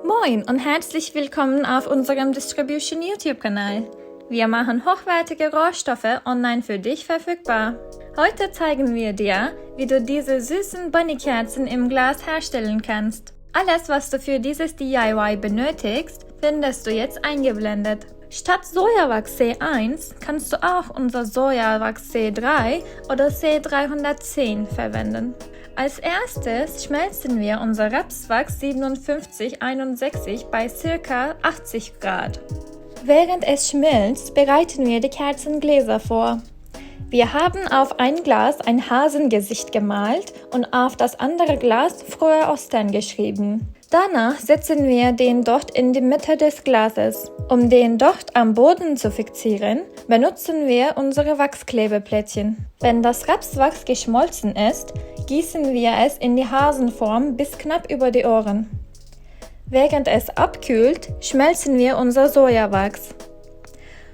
Moin und herzlich willkommen auf unserem Distribution YouTube-Kanal. Wir machen hochwertige Rohstoffe online für dich verfügbar. Heute zeigen wir dir, wie du diese süßen Bunny-Kerzen im Glas herstellen kannst. Alles, was du für dieses DIY benötigst, findest du jetzt eingeblendet. Statt Sojawachs C1 kannst du auch unser Sojawachs C3 oder C310 verwenden. Als erstes schmelzen wir unser Rapswachs 5761 bei ca. 80 Grad. Während es schmilzt, bereiten wir die Kerzengläser vor. Wir haben auf ein Glas ein Hasengesicht gemalt und auf das andere Glas Frohe Ostern geschrieben. Danach setzen wir den Docht in die Mitte des Glases. Um den Docht am Boden zu fixieren, benutzen wir unsere Wachsklebeplättchen. Wenn das Rapswachs geschmolzen ist, gießen wir es in die Hasenform bis knapp über die Ohren. Während es abkühlt, schmelzen wir unser Sojawachs.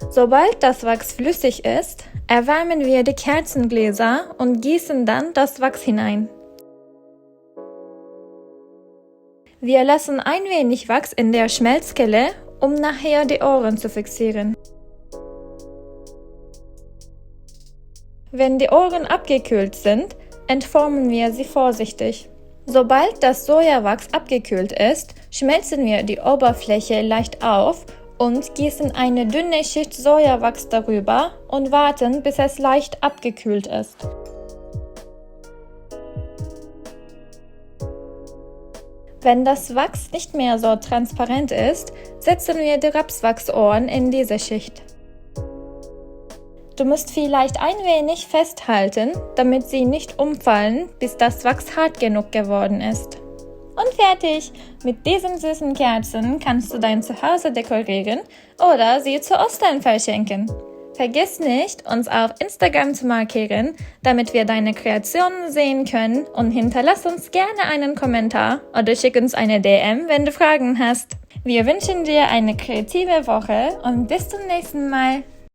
Sobald das Wachs flüssig ist, erwärmen wir die Kerzengläser und gießen dann das Wachs hinein. Wir lassen ein wenig Wachs in der Schmelzkelle, um nachher die Ohren zu fixieren. Wenn die Ohren abgekühlt sind, entformen wir sie vorsichtig. Sobald das Sojawachs abgekühlt ist, schmelzen wir die Oberfläche leicht auf und gießen eine dünne Schicht Sojawachs darüber und warten, bis es leicht abgekühlt ist. Wenn das Wachs nicht mehr so transparent ist, setzen wir die Rapswachsohren in diese Schicht. Du musst vielleicht ein wenig festhalten, damit sie nicht umfallen, bis das Wachs hart genug geworden ist. Und fertig! Mit diesen süßen Kerzen kannst du dein Zuhause dekorieren oder sie zu Ostern verschenken. Vergiss nicht, uns auf Instagram zu markieren, damit wir deine Kreationen sehen können, und hinterlass uns gerne einen Kommentar oder schick uns eine DM, wenn du Fragen hast. Wir wünschen dir eine kreative Woche und bis zum nächsten Mal.